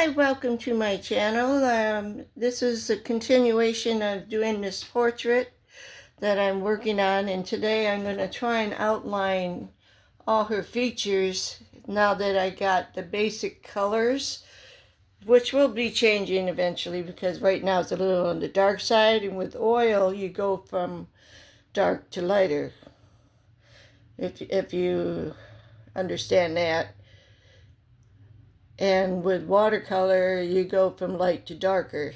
Hi, welcome to my channel. This is a continuation of doing this portrait that I'm working on, and today I'm going to try and outline all her features now that I got the basic colors, which will be changing eventually because right now it's a little on the dark side, and with oil you go from dark to lighter, if you understand that. And with watercolor, you go from light to darker.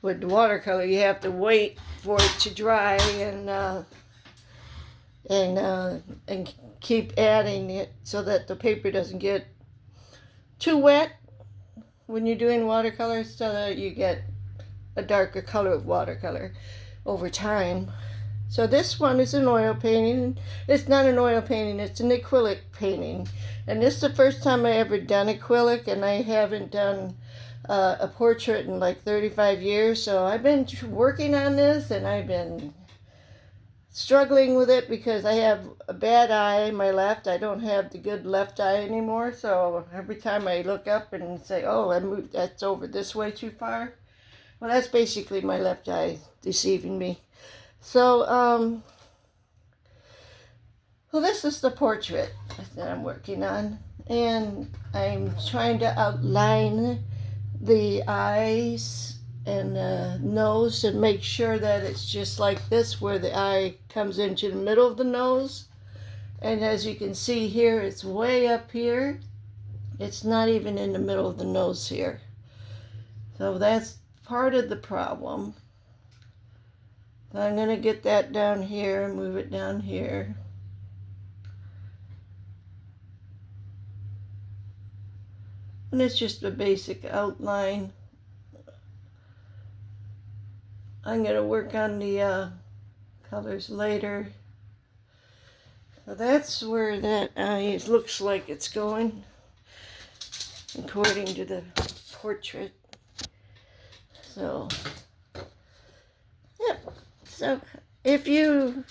With watercolor, you have to wait for it to dry and keep adding it so that the paper doesn't get too wet when you're doing watercolor, so that you get a darker color of watercolor over time. So this one is an oil painting. It's not an oil painting, it's an acrylic painting. And this is the first time I ever done acrylic, and I haven't done a portrait in like 35 years. So I've been working on this, and I've been struggling with it because I have a bad eye, my left. I don't have the good left eye anymore. So every time I look up and say, oh, I moved, that's over this way too far. Well, that's basically my left eye deceiving me. So, well, this is the portrait that I'm working on, and I'm trying to outline the eyes and the nose and make sure that it's just like this, where the eye comes into the middle of the nose. And as you can see here, it's way up here. It's not even in the middle of the nose here. So that's part of the problem. So I'm going to get that down here, move it down here. And it's just a basic outline. I'm going to work on the colors later. So that's where that eye looks like it's going, according to the portrait. So, yep. So if you've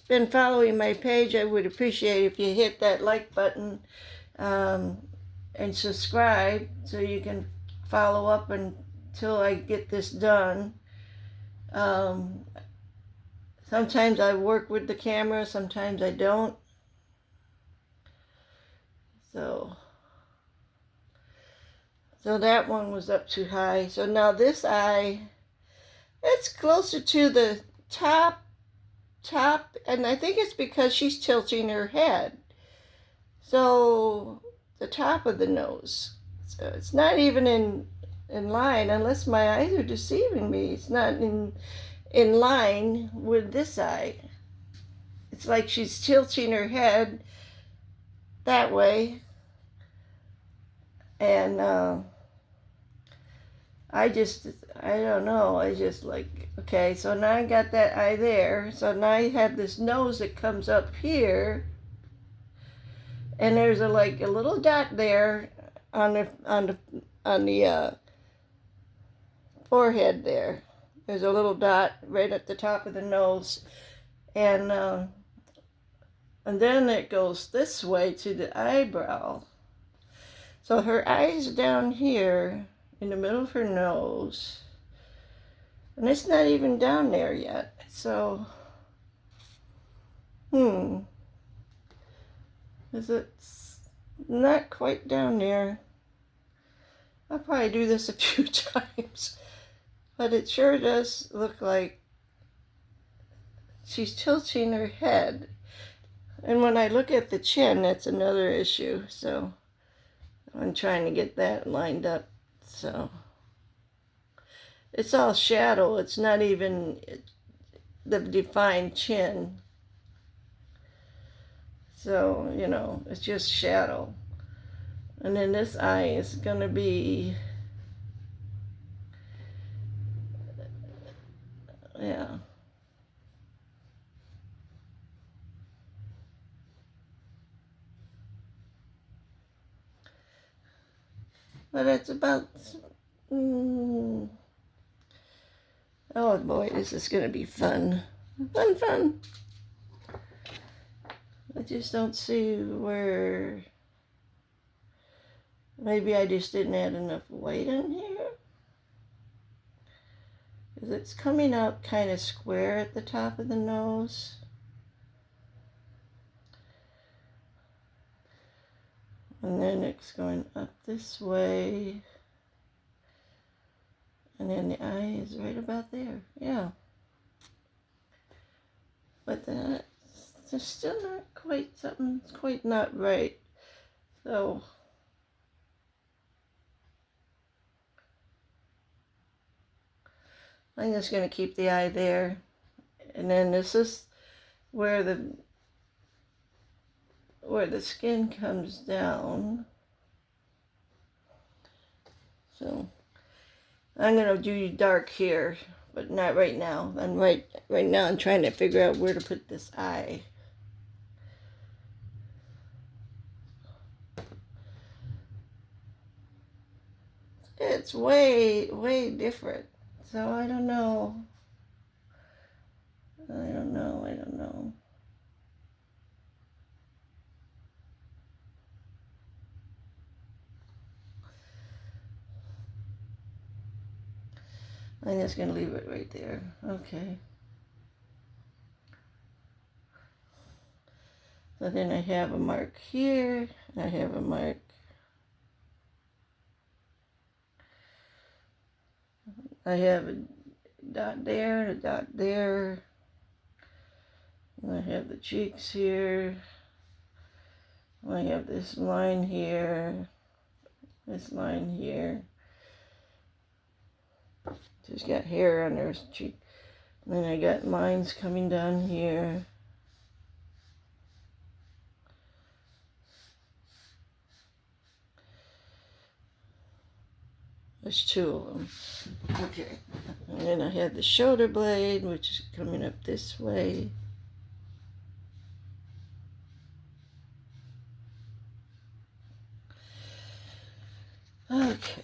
been following my page, I would appreciate if you hit that like button and subscribe so you can follow up until I get this done. Sometimes I work with the camera, sometimes I don't. So that one was up too high. So now this eye, it's closer to the top, and I think it's because she's tilting her head. So the top of the nose. So it's not even in line, unless my eyes are deceiving me. It's not in line with this eye. It's like she's tilting her head that way. And I don't know. I just like, okay, so now I got that eye there. So now I have this nose that comes up here. And there's a little dot there on the forehead there. There's a little dot right at the top of the nose. And then it goes this way to the eyebrow. So her eye's down here in the middle of her nose. And it's not even down there yet. So, is it not quite down there? I'll probably do this a few times. But it sure does look like she's tilting her head. And when I look at the chin, that's another issue. So I'm trying to get that lined up. So it's all shadow. It's not even the defined chin. So, you know, it's just shadow. And then this eye is going to be, yeah. But it's about, oh boy, this is going to be fun. Fun. I just don't see where Maybe I just didn't add enough white in here. Because it's coming up kind of square at the top of the nose. And then it's going up this way. And then the eye is right about there. Yeah. But there's still not quite, something's quite not right. So I'm just going to keep the eye there. And then this is where the skin comes down. So I'm going to do dark here, but not right now. I'm right now I'm trying to figure out where to put this eye. It's way, way different. So I don't know. I don't know. I'm just going to leave it right there. Okay. So then I have a mark here. I have a mark. I have a dot there, a dot there. And I have the cheeks here. I have this line here. This line here. She's got hair on her cheek. And then I got lines coming down here. There's two of them. Okay. And then I have the shoulder blade, which is coming up this way. Okay.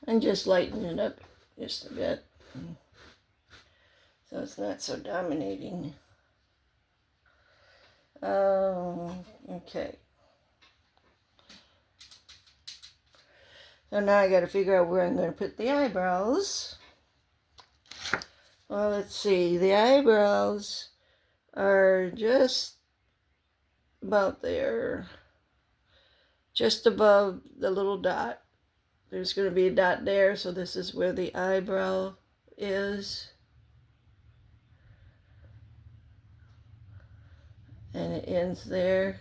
And just lighten it up just a bit so it's not so dominating. Okay. So now I got to figure out where I'm going to put the eyebrows. Well, let's see. The eyebrows are just about there, just above the little dot. There's going to be a dot there, so this is where the eyebrow is. And it ends there.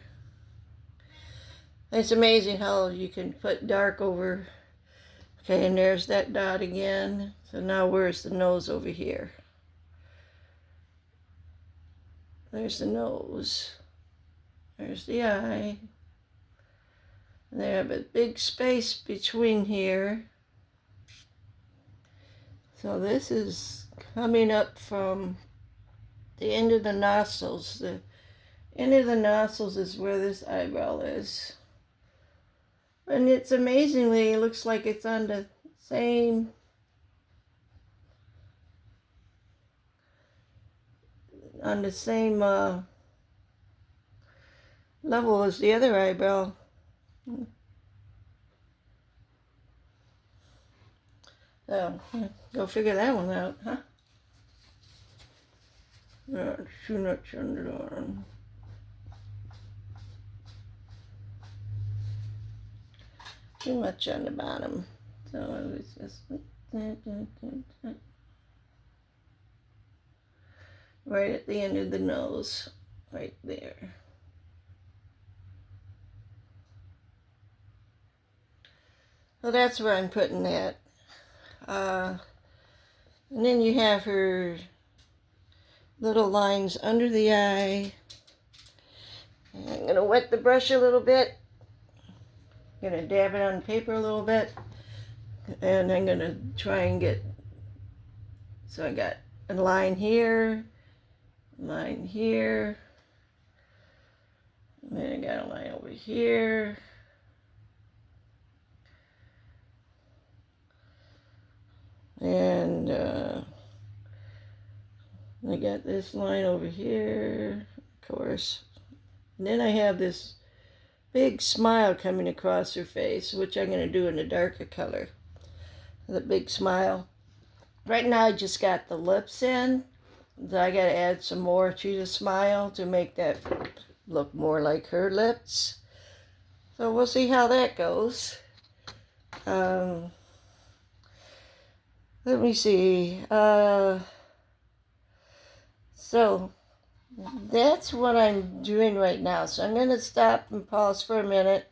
It's amazing how you can put dark over. Okay, and there's that dot again. So now where's the nose over here? There's the nose. There's the eye. And they have a big space between here. So this is coming up from the end of the nostrils. The end of the nostrils is where this eyebrow is. And it's amazingly, it looks like it's on the same level as the other eyebrow. So, go figure that one out, huh? Too much under the arm. Too much on the bottom. So it was just right at the end of the nose, right there. So that's where I'm putting that. And then you have her little lines under the eye. And I'm going to wet the brush a little bit. I'm going to dab it on paper a little bit. And I'm going to try and get, so I got a line here line here. And then I got a line over here. And I got this line over here, of course. And then I have this big smile coming across her face, which I'm going to do in a darker color. The big smile. Right now I just got the lips in. I got to add some more to the smile to make that look more like her lips. So we'll see how that goes. Let me see. So that's what I'm doing right now. So I'm going to stop and pause for a minute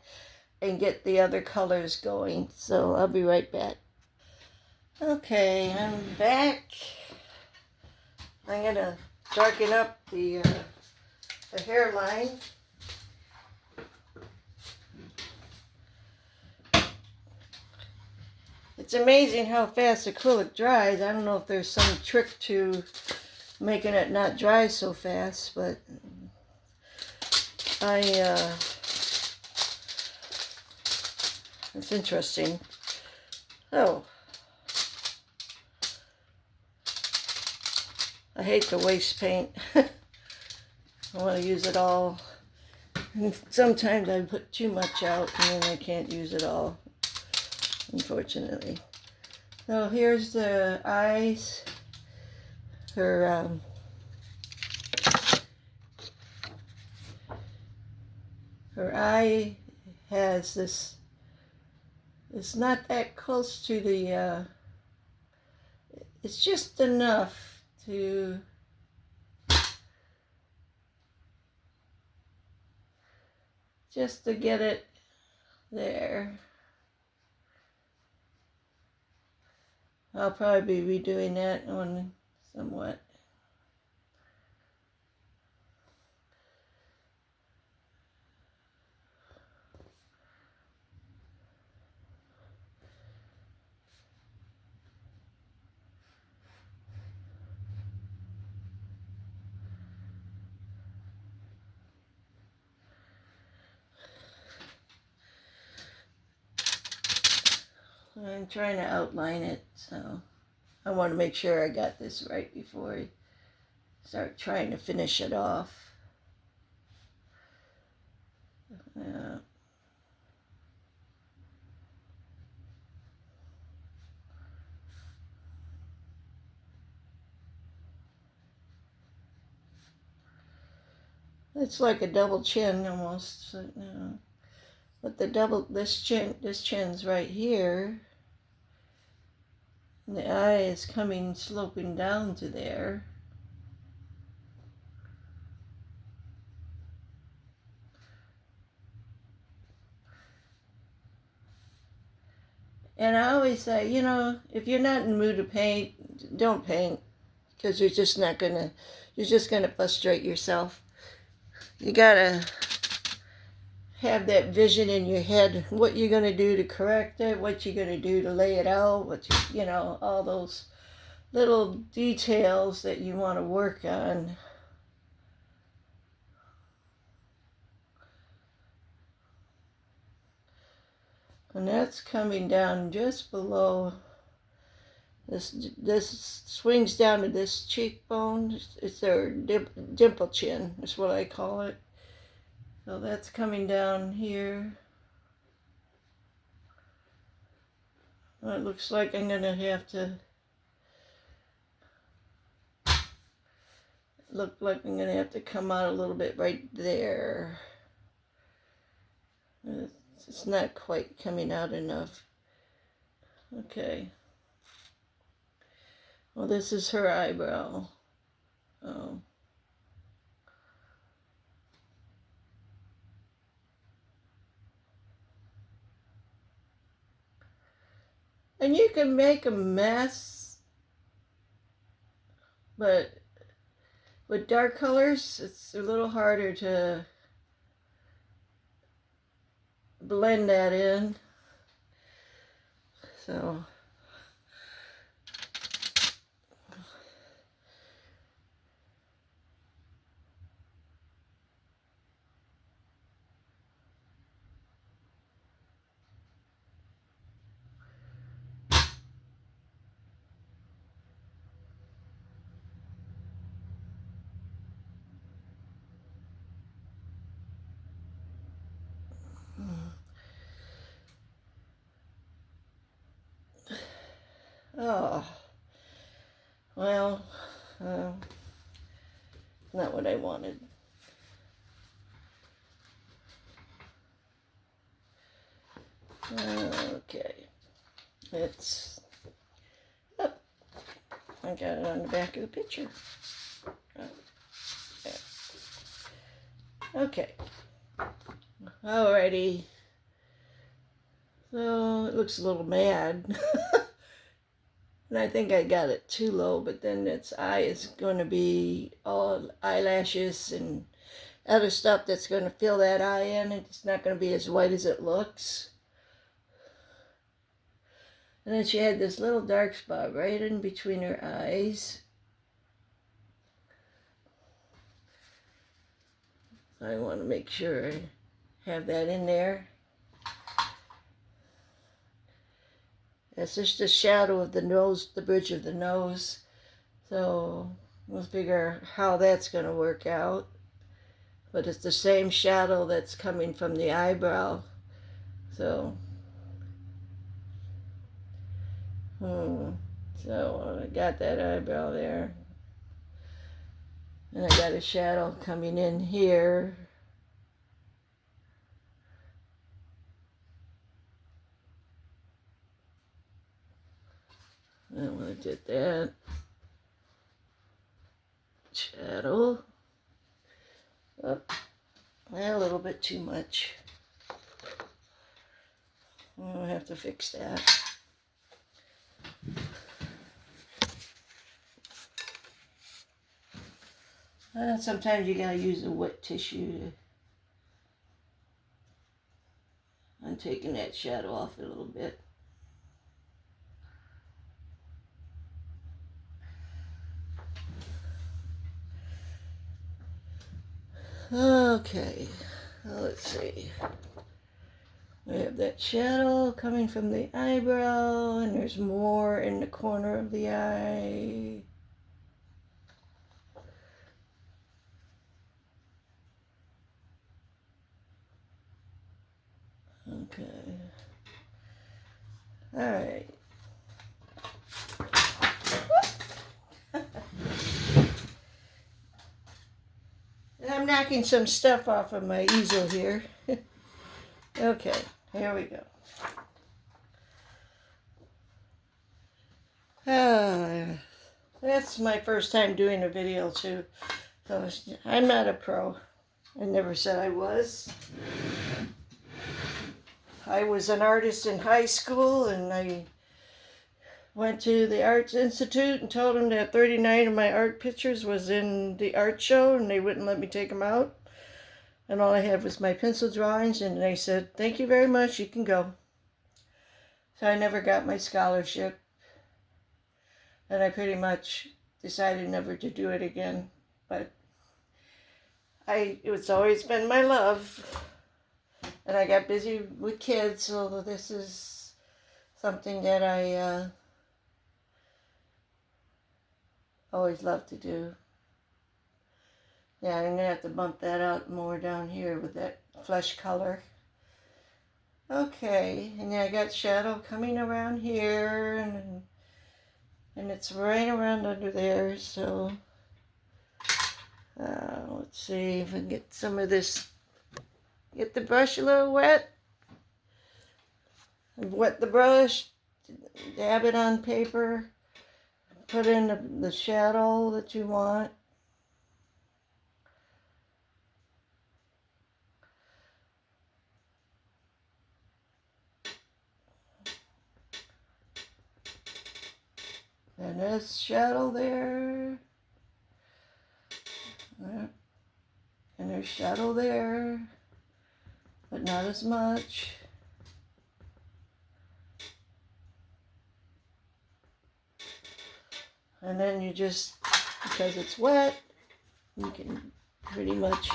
and get the other colors going. So I'll be right back. Okay, I'm back. I'm going to darken up the hairline. It's amazing how fast acrylic dries. I don't know if there's some trick to making it not dry so fast, but it's interesting. Oh, I hate to waste paint. I want to use it all. And sometimes I put too much out and then I can't use it all, unfortunately. So here's the eyes. Her eye has this, it's not that close to the, it's just enough to get it there. I'll probably be redoing that on somewhat. I'm trying to outline it, so I want to make sure I got this right before I start trying to finish it off. It's like a double chin almost, so, but this chin's right here. And the eye is sloping down to there. And I always say, if you're not in the mood to paint, don't paint, because you're just gonna frustrate yourself. You gotta have that vision in your head, what you're gonna do to correct it, what you're gonna do to lay it out, all those little details that you want to work on. And that's coming down just below this swings down to this cheekbone. It's their dimple chin, is what I call it. So that's coming down here. Well, it looks like I'm gonna have to come out a little bit right there. It's not quite coming out enough. Okay. Well, this is her eyebrow. Oh. And you can make a mess, but with dark colors, it's a little harder to blend that in. So Oh, well, not what I wanted. Okay, it's up. I got it on the back of the picture. Okay. Alrighty. So it looks a little mad. And I think I got it too low, but then its eye is going to be all eyelashes and other stuff that's going to fill that eye in. It's not going to be as white as it looks. And then she had this little dark spot right in between her eyes. I want to make sure I have that in there. It's just a shadow of the nose, the bridge of the nose. So we'll figure how that's going to work out. But it's the same shadow that's coming from the eyebrow. So, so I got that eyebrow there. And I got a shadow coming in here. And when I did that, shadow. Oh, a little bit too much. I'll have to fix that. Sometimes you gotta use a wet tissue. I'm taking that shadow off a little bit. Okay, let's see. We have that shadow coming from the eyebrow, and there's more in the corner of the eye. Okay. All right. I'm knocking some stuff off of my easel here. Okay, here we go. That's my first time doing a video too. So I'm not a pro. I never said I was. I was an artist in high school, and I went to the Arts Institute and told them that 39 of my art pictures was in the art show, and they wouldn't let me take them out. And all I had was my pencil drawings, and they said, "Thank you very much, you can go." So I never got my scholarship, and I pretty much decided never to do it again. But it's always been my love, and I got busy with kids, so this is something that I always love to do. Yeah, I'm going to have to bump that out more down here with that flesh color. Okay, and then I got shadow coming around here, and it's right around under there, so let's see if I can get some of this, get the brush a little wet, wet the brush, dab it on paper, put in the shadow that you want. And there's shadow there. And there's shadow there, but not as much. And then you just, because it's wet, you can pretty much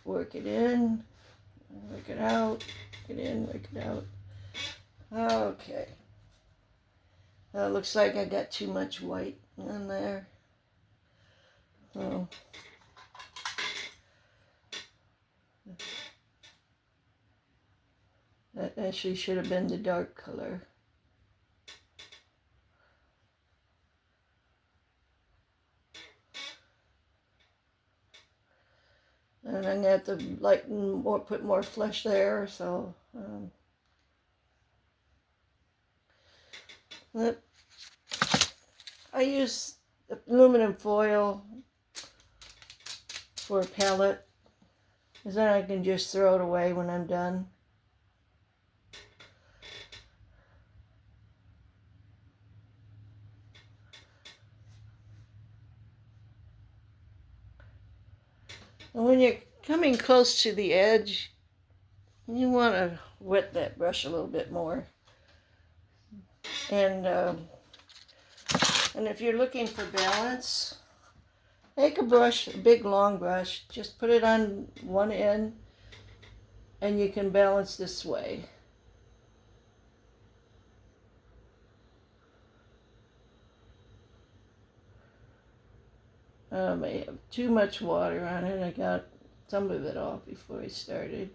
work it in, work it out, work it in, work it out. Okay. Looks like I got too much white in there. So That actually should have been the dark color. And I'm going to have to lighten more, put more flesh there, so I use aluminum foil for a palette, because then I can just throw it away when I'm done. And when you're coming close to the edge, you want to wet that brush a little bit more. And if you're looking for balance, take a brush, a big long brush, just put it on one end, and you can balance this way. I have too much water on it. I got some of it off before I started.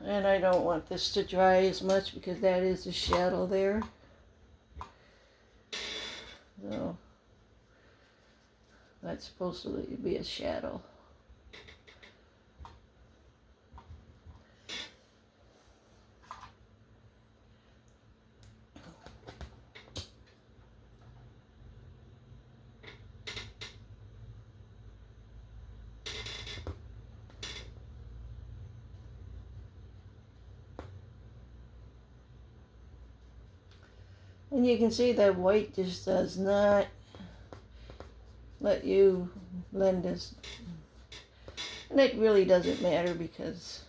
And I don't want this to dry as much because that is a shadow there. So that's supposed to be a shadow. And you can see that white just does not let you blend this. And it really doesn't matter because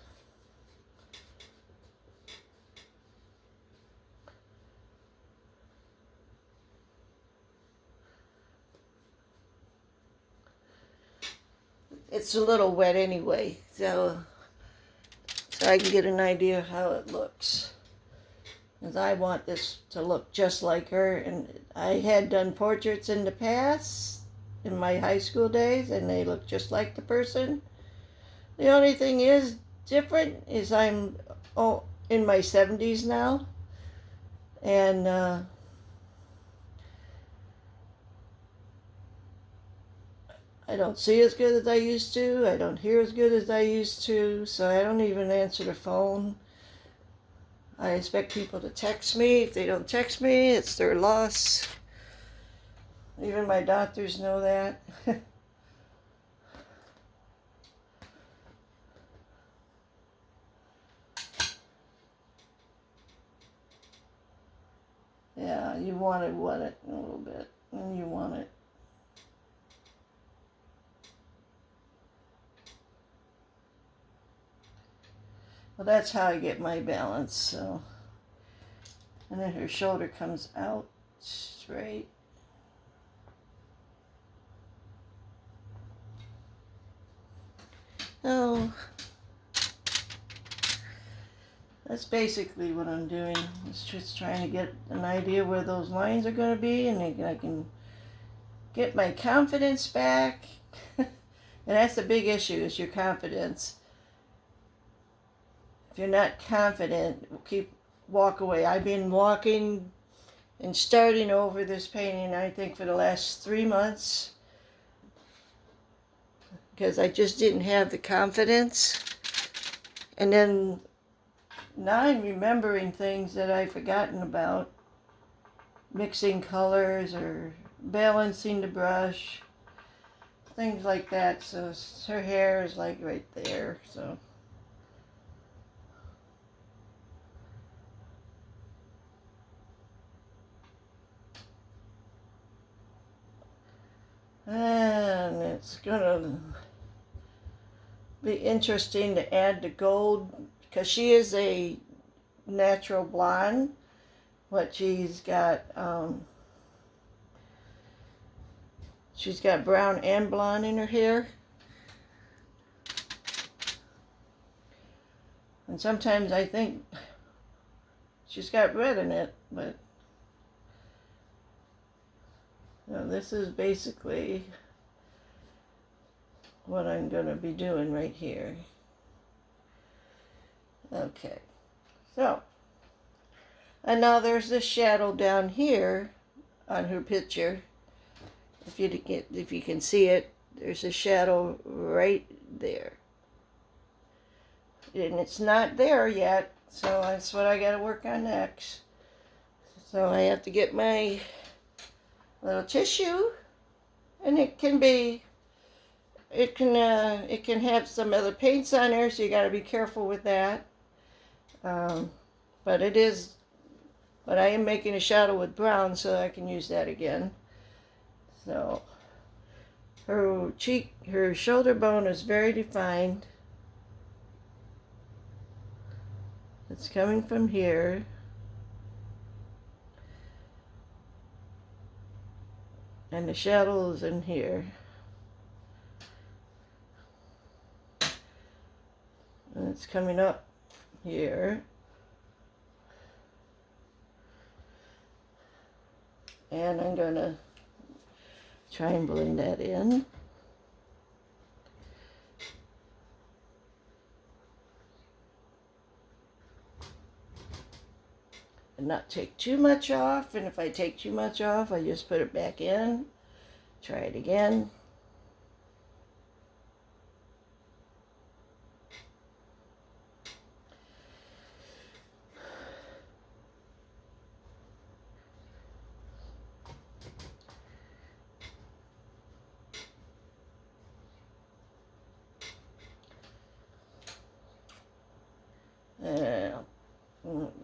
it's a little wet anyway, so I can get an idea of how it looks. Because I want this to look just like her, and I had done portraits in the past, in my high school days, and they look just like the person. The only thing is different is I'm in my 70s now, and I don't see as good as I used to. I don't hear as good as I used to, so I don't even answer the phone. I expect people to text me. If they don't text me, it's their loss. Even my doctors know that. Yeah, you want to wet it a little bit, and you want it. Well, that's how I get my balance, so. And then her shoulder comes out straight. Oh, that's basically what I'm doing. It's just trying to get an idea where those lines are going to be, and I can get my confidence back. And that's the big issue, is your confidence. If you're not confident, walk away. I've been walking and starting over this painting, I think, for the last 3 months, because I just didn't have the confidence. And then now I'm remembering things that I've forgotten about, mixing colors or balancing the brush, things like that. So her hair is like right there, so. And it's gonna be interesting to add the gold, because she is a natural blonde, but she's got brown and blonde in her hair. And sometimes I think she's got red in it, but this is basically what I'm going to be doing right here. Okay, so, and now there's this shadow down here on her picture. If you can see it, there's a shadow right there. And it's not there yet, so that's what I gotta work on next. So I have to get my little tissue, and it can have some other paints on there, so you gotta be careful with that. But I am making a shadow with brown, so I can use that again. So her shoulder bone is very defined. It's coming from here. And the shadow is in here. And it's coming up here. And I'm going to try and blend that in. And not take too much off, and if I take too much off, I just put it back in. Try it again.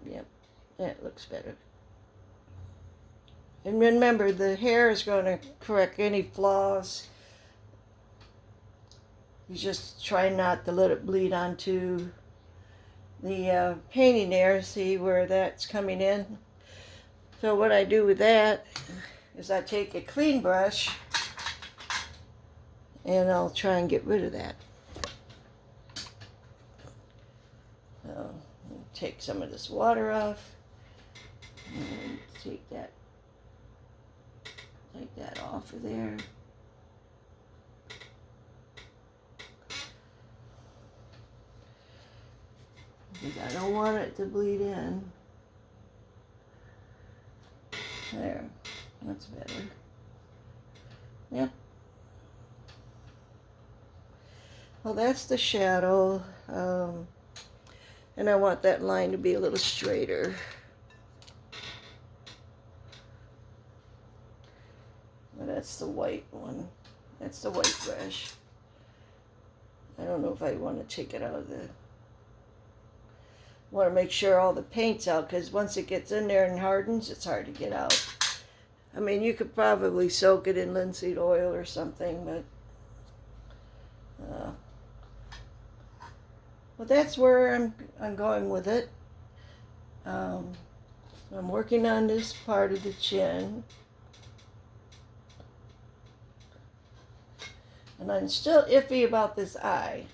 Yep, that looks better. And remember, the hair is going to correct any flaws. You just try not to let it bleed onto the painting there. See where that's coming in? So what I do with that is I take a clean brush and I'll try and get rid of that. So take some of this water off and take that off of there. Because I don't want it to bleed in. There, that's better. Yep. Well, that's the shadow. And I want that line to be a little straighter. Well, that's the white one. That's the white brush. I don't know if I want to take it out of the... want to make sure all the paint's out, because once it gets in there and hardens, it's hard to get out. I mean, you could probably soak it in linseed oil or something, but... well, that's where I'm going with it. I'm working on this part of the chin. And I'm still iffy about this eye.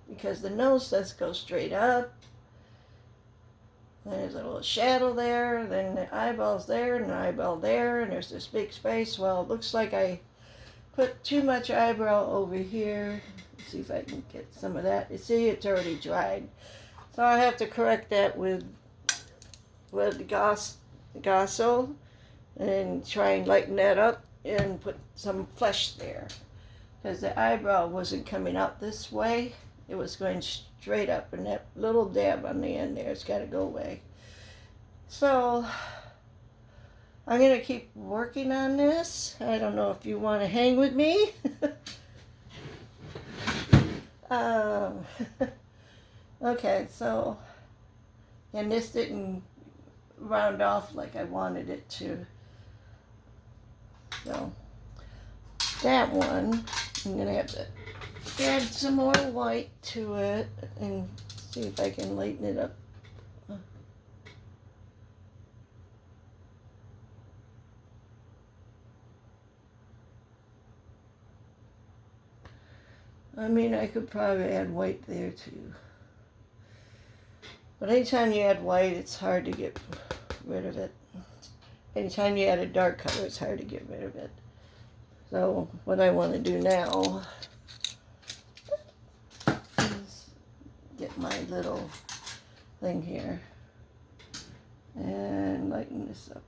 Because the nose does go straight up. There's a little shadow there. Then the eyeball's there and the eyeball there. And there's this big space. Well, it looks like I put too much eyebrow over here. Let's see if I can get some of that. You see, it's already dried. So I have to correct that with Gosso and try and lighten that up and put some flesh there. Because the eyebrow wasn't coming out this way. It was going straight up, and that little dab on the end there, it's got to go away. So I'm going to keep working on this. I don't know if you want to hang with me. Okay, so, and this didn't round off like I wanted it to. So that one, I'm going to have to add some more white to it and see if I can lighten it up. I mean, I could probably add white there too. But anytime you add white, it's hard to get rid of it. Anytime you add a dark color, it's hard to get rid of it. So what I want to do now is get my little thing here and lighten this up.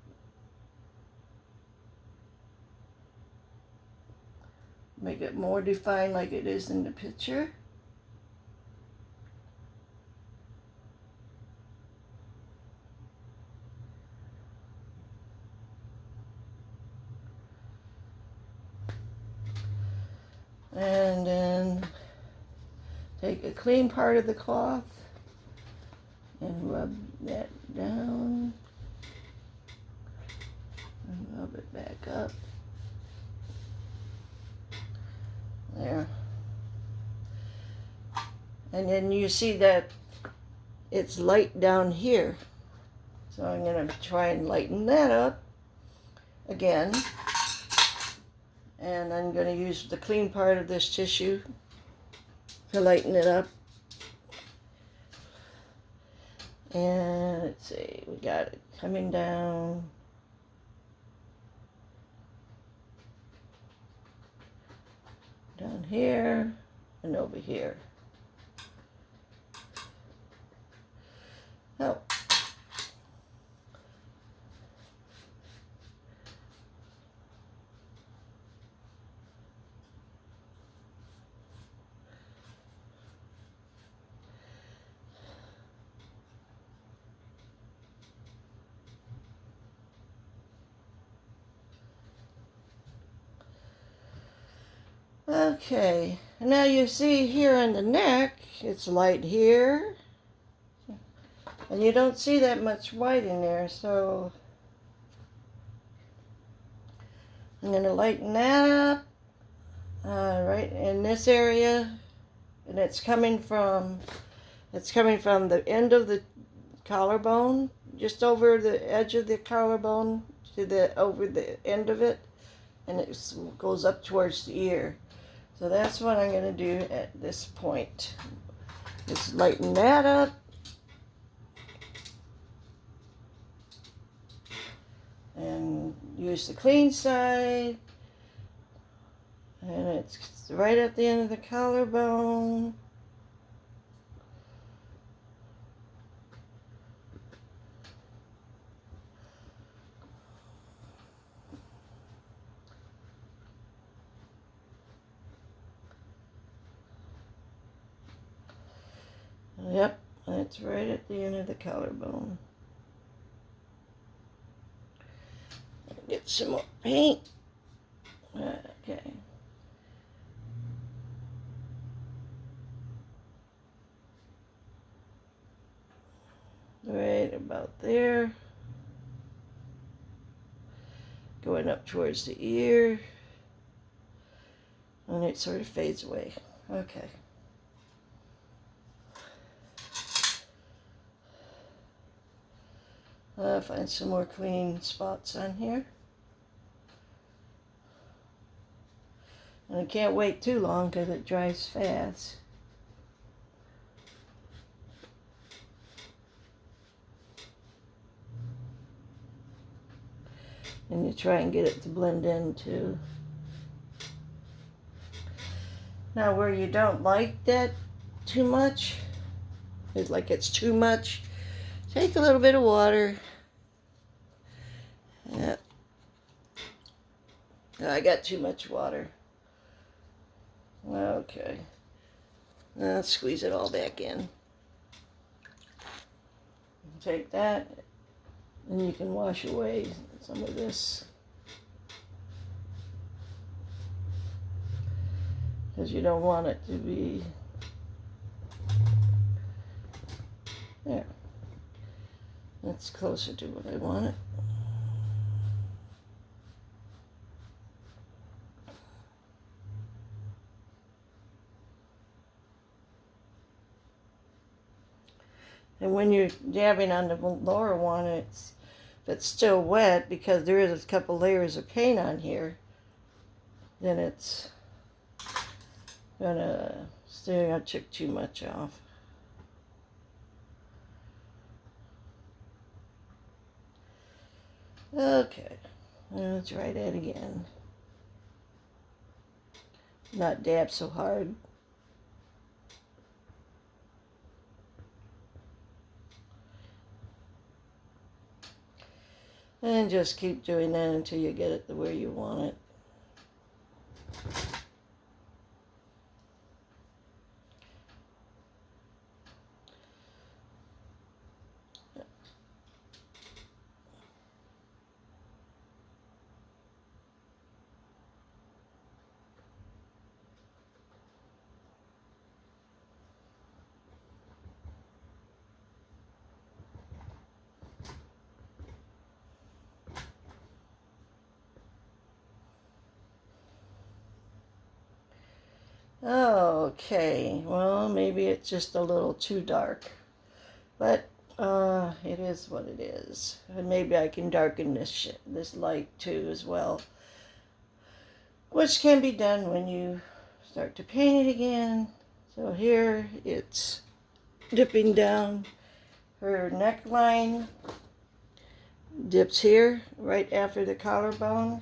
Make it more defined like it is in the picture. And then take a clean part of the cloth and rub that down and rub it back up. There. And then you see that it's light down here. So I'm going to try and lighten that up again. And I'm going to use the clean part of this tissue to lighten it up. And let's see, we got it coming down. Down here and over here. Oh. Okay, now you see here on the neck, it's light here, and you don't see that much white in there, so I'm going to lighten that up right in this area, and it's coming from the end of the collarbone, just over the edge of the collarbone to over the end of it, and it goes up towards the ear. So that's what I'm going to do at this point. Just lighten that up. And use the clean side. And it's right at the end of the collarbone. Yep, that's right at the end of the collarbone. Get some more paint. Okay. Right about there. Going up towards the ear. And it sort of fades away. Okay. Find some more clean spots on here. And I can't wait too long because it dries fast. And you try and get it to blend in too. Now where you don't like that too much, it's like it's too much, take a little bit of water. Yeah. I got too much water. Okay. Now let's squeeze it all back in. Take that, and you can wash away some of this. Because you don't want it to be there. That's closer to what I want it. And when you're dabbing on the lower one, if it's still wet, because there is a couple layers of paint on here, then it's gonna still took too much off. Okay, let's try that again. Not dab so hard. And just keep doing that until you get it the way you want it. Okay, well, maybe it's just a little too dark, but it is what it is. And maybe I can darken this light too as well, which can be done when you start to paint it again. So here it's dipping down. Her neckline dips here right after the collarbone.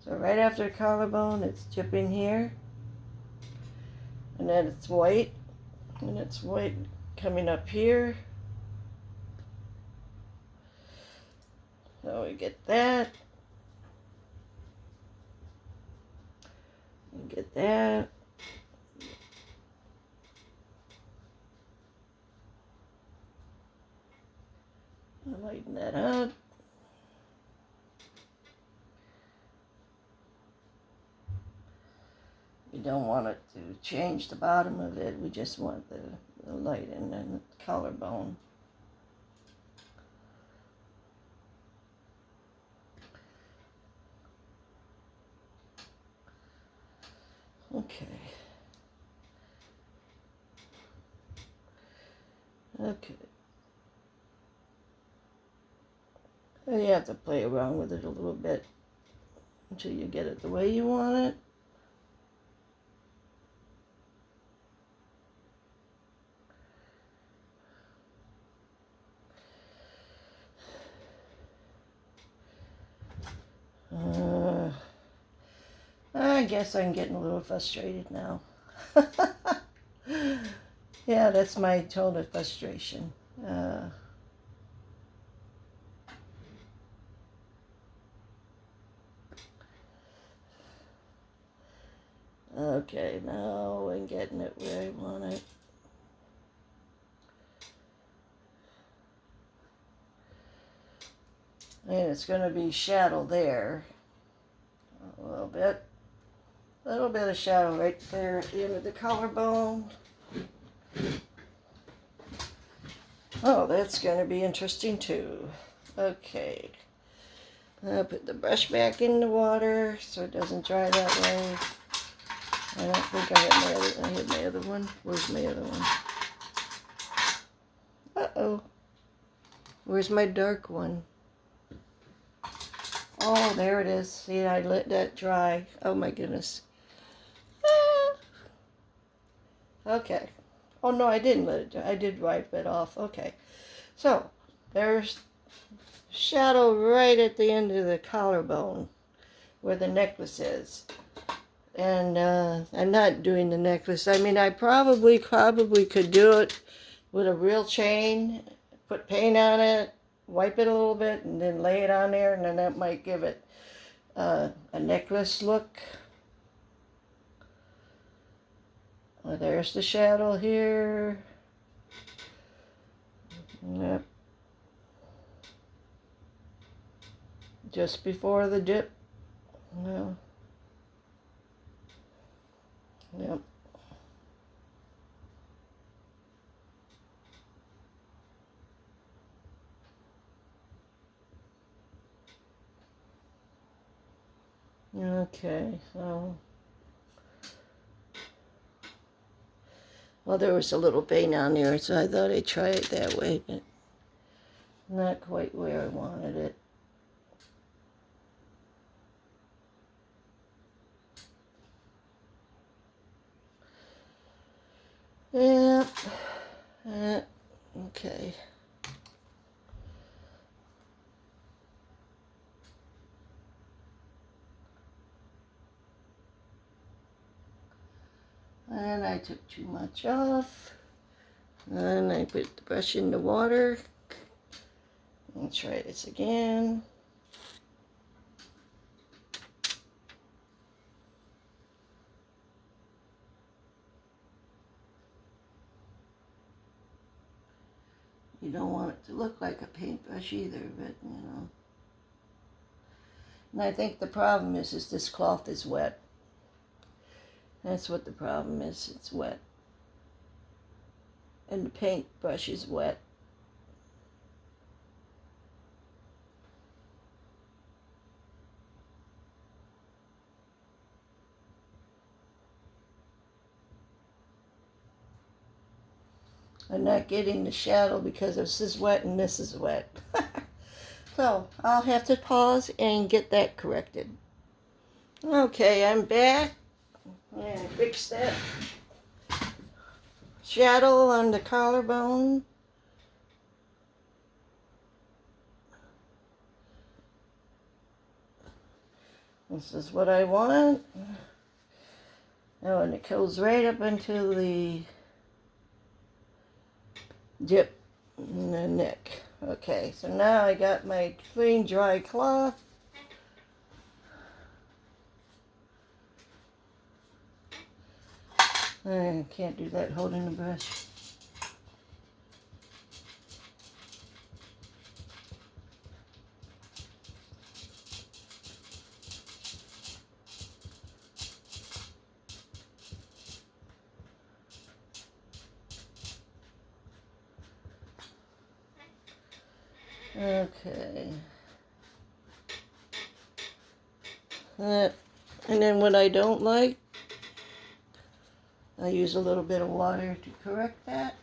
So right after the collarbone, it's dipping here. And then it's white, and it's white coming up here. So we get that. And get that. Lighten that up. We don't want it to change the bottom of it. We just want the light and then the collarbone. Okay. Okay. And you have to play around with it a little bit until you get it the way you want it. I guess I'm getting a little frustrated now. Yeah, that's my tone of frustration. Okay, now I'm getting it where I want it. And it's going to be shadow there. A little bit. A little bit of shadow right there at the end of the collarbone. Oh, that's going to be interesting too. Okay. I'll put the brush back in the water so it doesn't dry that way. I don't think I had my other one. Where's my other one? Uh-oh. Where's my dark one? Oh, there it is. See, I let that dry. Oh my goodness. Ah. Okay. Oh no, I didn't let it dry. I did wipe it off. Okay. So, there's shadow right at the end of the collarbone where the necklace is. And I'm not doing the necklace. I mean, I probably could do it with a real chain, put paint on it, wipe it a little bit, and then lay it on there, and then that might give it a necklace look. Well, there's the shadow here. Yep. Just before the dip. No. Yep. Okay, so. Well, there was a little paint on there, so I thought I'd try it that way, but not quite where I wanted it. Yep. Okay. And I took too much off. And I put the brush in the water. I'll try this again. You don't want it to look like a paintbrush either, but you know. And I think the problem is this cloth is wet. That's what the problem is. It's wet. And the paintbrush is wet. I'm not getting the shadow because this is wet and this is wet. So I'll have to pause and get that corrected. Okay, I'm back. And fix that shadow on the collarbone. This is what I want. Oh, and it goes right up into the dip in the neck. Okay, so now I got my clean, dry cloth. I can't do that holding the brush. Okay. And then what I don't like, I use a little bit of water to correct that.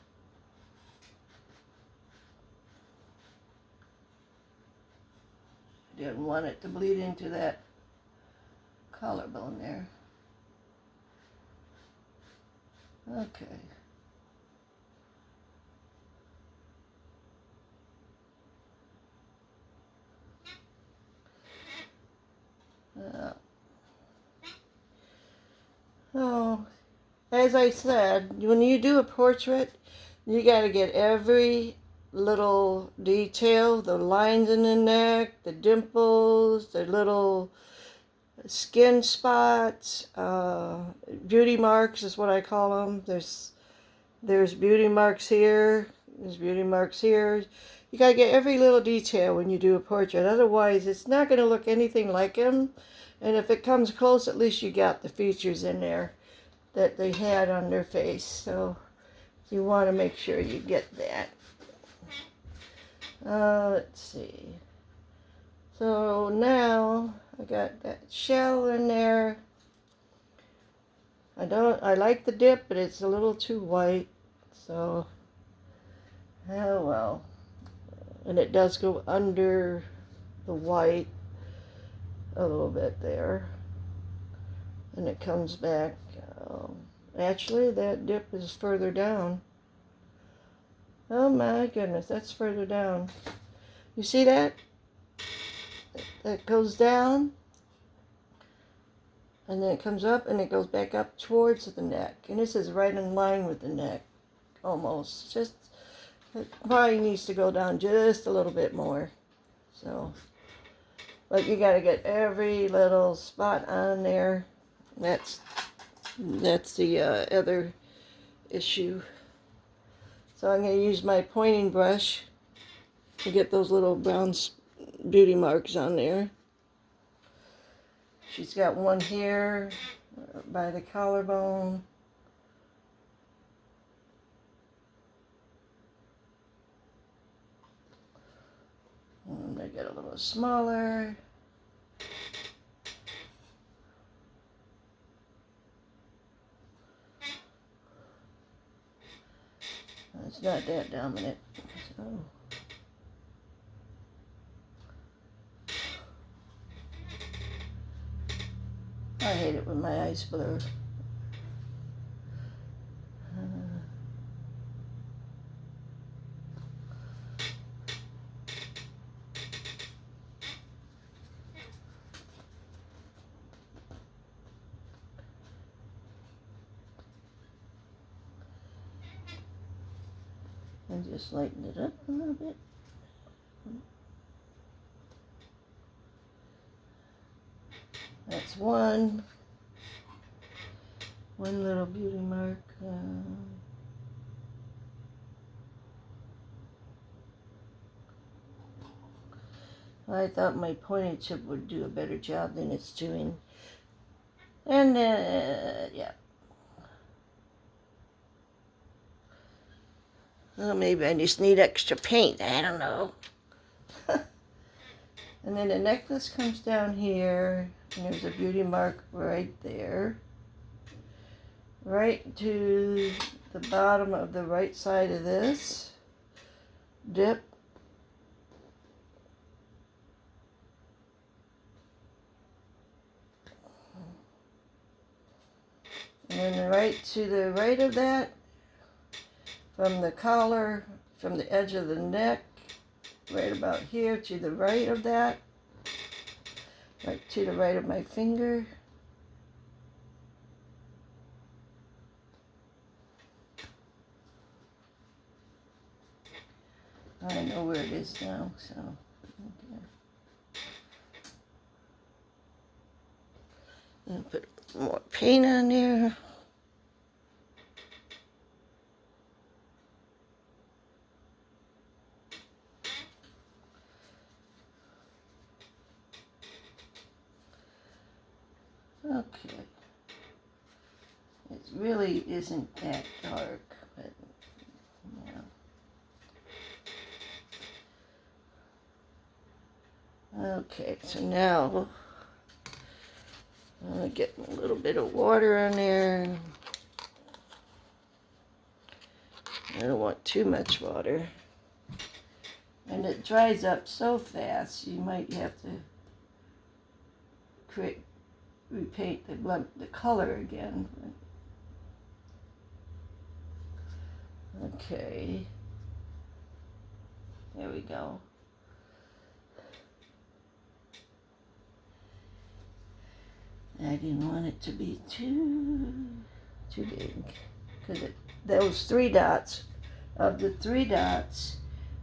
Didn't want it to bleed into that collarbone there. Okay. So, as I said, when you do a portrait, you got to get every little detail, the lines in the neck, the dimples, the little skin spots, beauty marks is what I call them. There's beauty marks here, there's beauty marks here. You got to get every little detail when you do a portrait. Otherwise, it's not going to look anything like him. And if it comes close, at least you got the features in there that they had on their face. So you want to make sure you get that. Let's see. So now I got that shell in there. I like the dip, but it's a little too white. So, oh well. And it does go under the white a little bit there. And it comes back. Actually, that dip is further down. Oh my goodness, that's further down. You see that? That goes down. And then it comes up and it goes back up towards the neck. And this is right in line with the neck. Almost. Just, it probably needs to go down just a little bit more. So, but you got to get every little spot on there. That's the other issue. So I'm going to use my pointing brush to get those little brown beauty marks on there. She's got one here by the collarbone. And I get a little smaller. It's not that dominant. So. I hate it when my eyes blur. And just lighten it up a little bit. That's one little beauty mark. I thought my pointing chip would do a better job than it's doing. And yeah. Well, maybe I just need extra paint. I don't know. And then the necklace comes down here. And there's a beauty mark right there. Right to the bottom of the right side of this. Dip. And then right to the right of that, from the collar, from the edge of the neck, right about here to the right of that, right to the right of my finger. I know where it is now, so. Okay. I'll put more paint on there. Okay. It really isn't that dark, but yeah. Okay, so now I'll get a little bit of water on there. I don't want too much water. And it dries up so fast, you might have to repaint the color again. Okay. There we go. I didn't want it to be too big, because those 3 dots, of the 3 dots,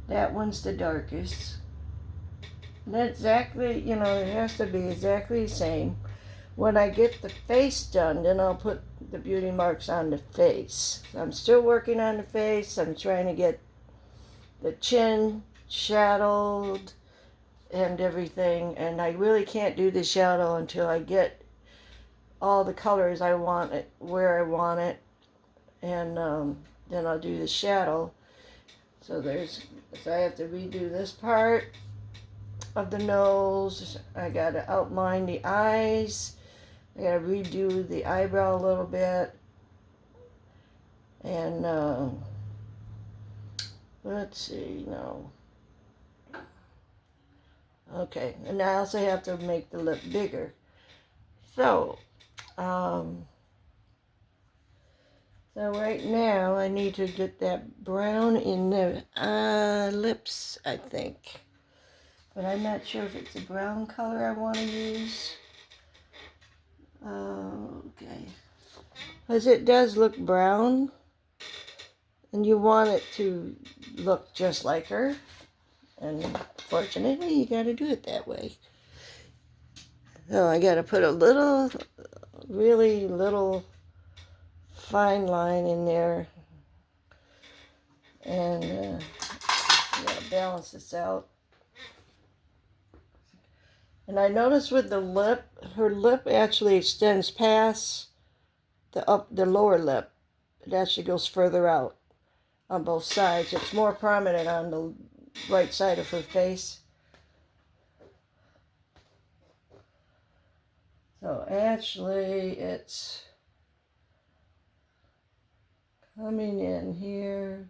that one's the darkest. And exactly, you know, it has to be exactly the same. When I get the face done, then I'll put the beauty marks on the face. I'm still working on the face. I'm trying to get the chin shadowed and everything, and I really can't do the shadow until I get all the colors I want it where I want it, and then I'll do the shadow. So I have to redo this part of the nose. I gotta outline the eyes. I gotta redo the eyebrow a little bit, and let's see, no. Okay, and I also have to make the lip bigger. So right now I need to get that brown in the lips, I think. But I'm not sure if it's a brown color I want to use. Okay. Because it does look brown, and you want it to look just like her. And fortunately, you got to do it that way. So I got to put a little, really little fine line in there, and balance this out. And I noticed with the lip, her lip actually extends past the lower lip. It actually goes further out on both sides. It's more prominent on the right side of her face. So actually it's coming in here.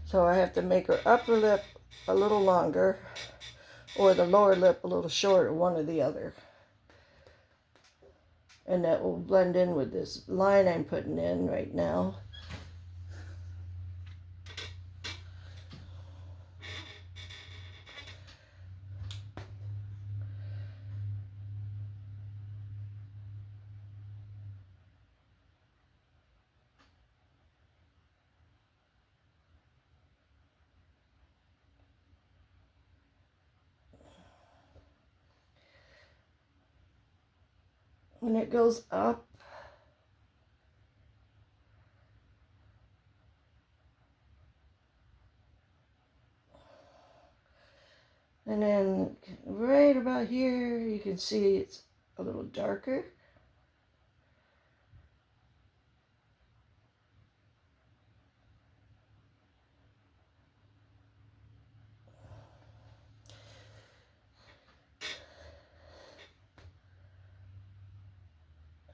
So I have to make her upper lip a little longer, or the lower lip a little shorter, one or the other. And that will blend in with this line I'm putting in right now. when it goes up. And then right about here, you can see it's a little darker.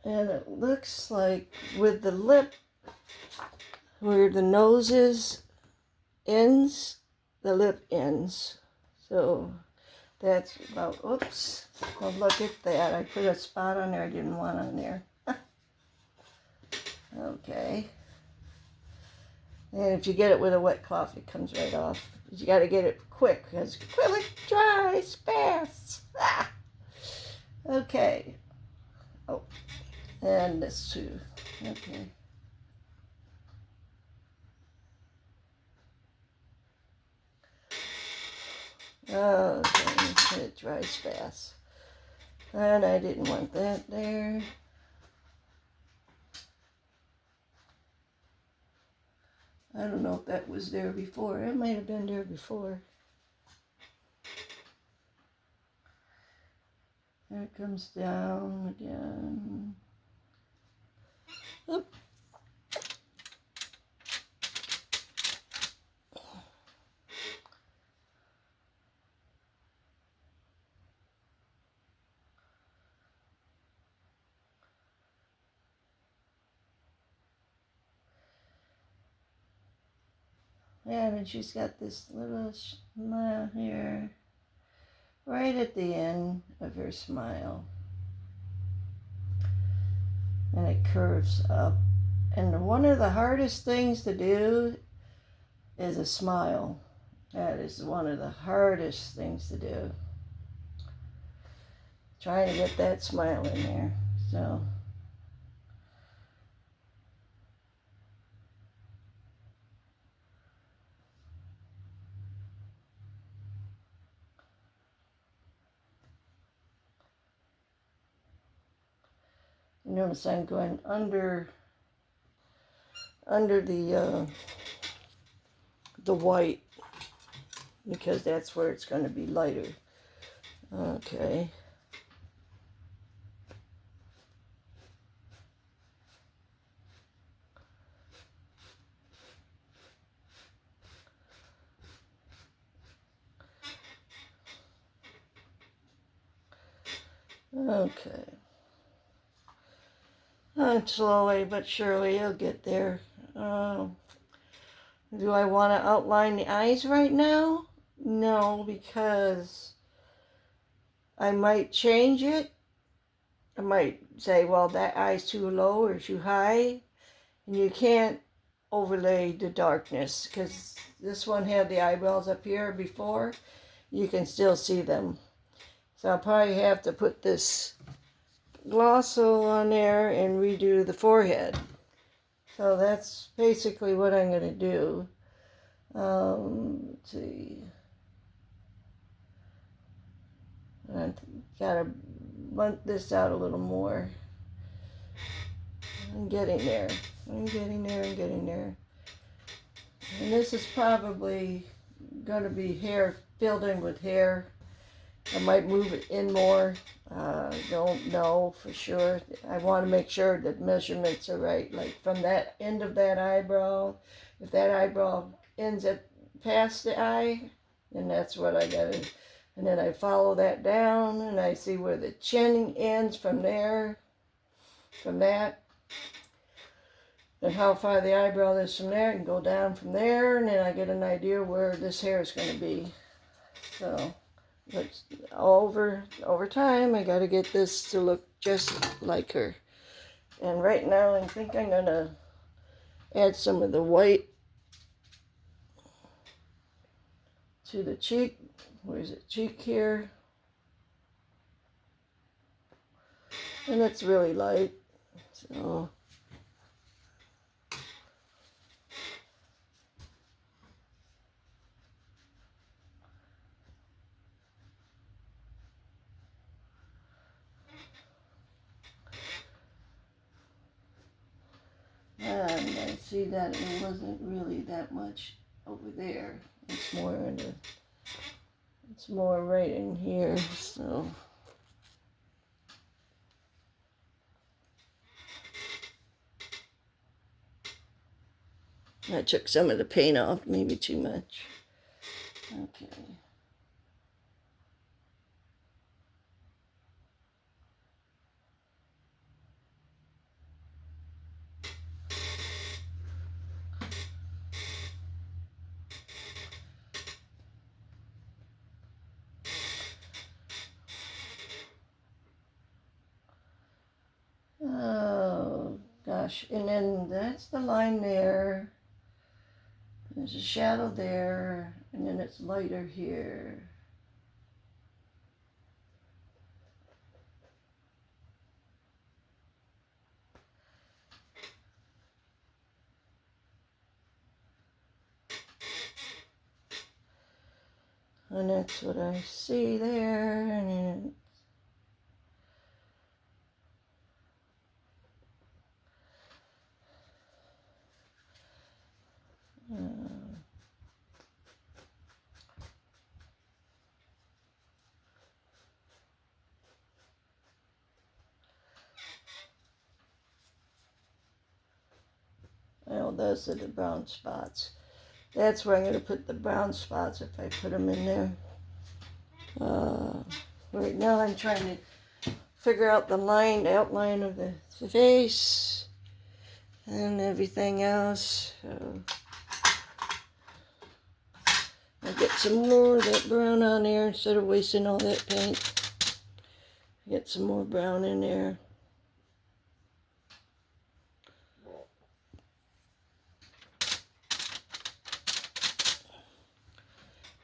And it looks like with the lip, where the nose is, ends, the lip ends. So that's about, oops, well, look at that. I put a spot on there I didn't want on there. Okay. And if you get it with a wet cloth, it comes right off. But you got to get it quick because acrylic dries fast. Ah! Okay. Oh, and this too. Okay. Okay, it dries fast. And I didn't want that there. I don't know if that was there before. It might have been there before. There it comes down again. Oop. Yeah, and she's got this little smile here, right at the end of her smile. And it curves up. And one of the hardest things to do is a smile. That is one of the hardest things to do. Trying to get that smile in there. So. You notice I'm going under the white because that's where it's going to be lighter. Okay. Okay. Slowly but surely you'll get there. Do I want to outline the eyes right now? No, because I might change it. I might say, well, that eye's too low or too high. And you can't overlay the darkness because this one had the eyebrows up here before. You can still see them. So I'll probably have to put this glosso on there and redo the forehead. So that's basically what I'm going to do. Let's see. I gotta blunt this out a little more. I'm getting there. I'm getting there. And this is probably going to be hair, filled in with hair. I might move it in more. Don't know for sure. I want to make sure that measurements are right. Like from that end of that eyebrow, if that eyebrow ends at past the eye, then that's what I got to. And then I follow that down and I see where the chin ends from there, from that. And how far the eyebrow is from there, and go down from there, and then I get an idea where this hair is going to be. So, but over time, I got to get this to look just like her. And right now, I think I'm going to add some of the white to the cheek. Where's it? Cheek here. And it's really light. So. see that it wasn't really that much over there. It's more it's more right in here, so. I took some of the paint off, maybe too much. Okay. Oh, gosh. And then that's the line there. There's a shadow there, and then it's lighter here. And that's what I see there, and well, those are the brown spots. That's where I'm going to put the brown spots if I put them in there. Right now I'm trying to figure out the outline of the face and everything else. So I'll get some more of that brown on there instead of wasting all that paint. Get some more brown in there.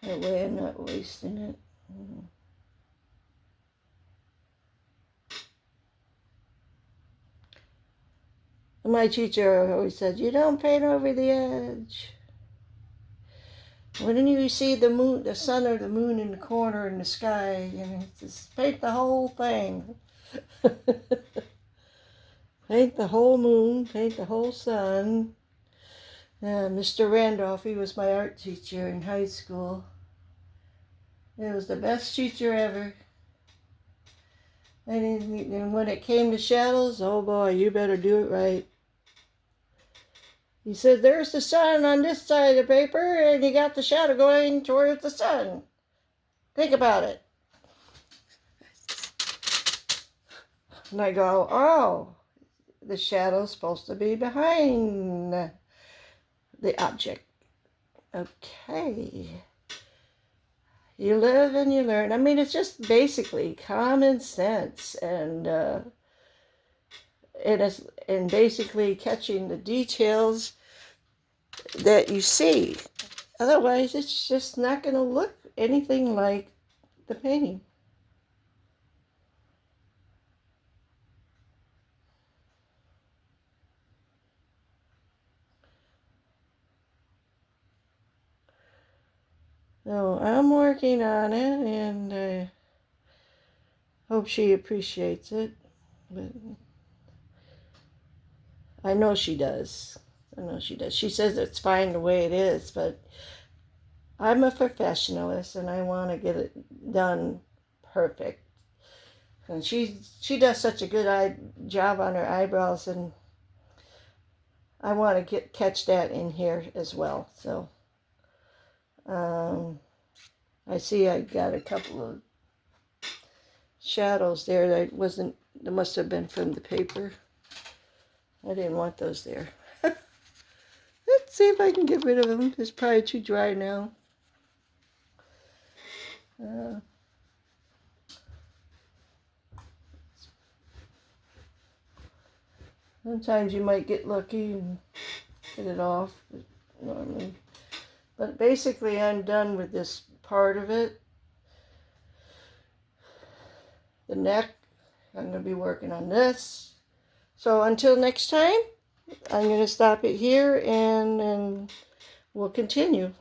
That way I'm not wasting it. My teacher always said, you don't paint over the edge. When you see the moon, the sun or the moon in the corner in the sky, you know, just paint the whole thing. Paint the whole moon, paint the whole sun. Mr. Randolph, he was my art teacher in high school. He was the best teacher ever. And when it came to shadows, oh boy, you better do it right. He said, there's the sun on this side of the paper, and you got the shadow going towards the sun. Think about it. And I go, oh, the shadow's supposed to be behind the object. Okay. You live and you learn. I mean, it's just basically common sense and basically catching the details that you see. Otherwise, it's just not going to look anything like the painting. So I'm working on it, and I hope she appreciates it. But I know she does. She says it's fine the way it is, but I'm a professionalist, and I want to get it done perfect. And she does such a good job on her eyebrows, and I want to catch that in here as well. So I see I got a couple of shadows there that must have been from the paper. I didn't want those there. Let's see if I can get rid of them. It's probably too dry now. Sometimes you might get lucky and get it off, but basically I'm done with this part of it. The neck, I'm going to be working on this. So until next time, I'm going to stop it here and we'll continue.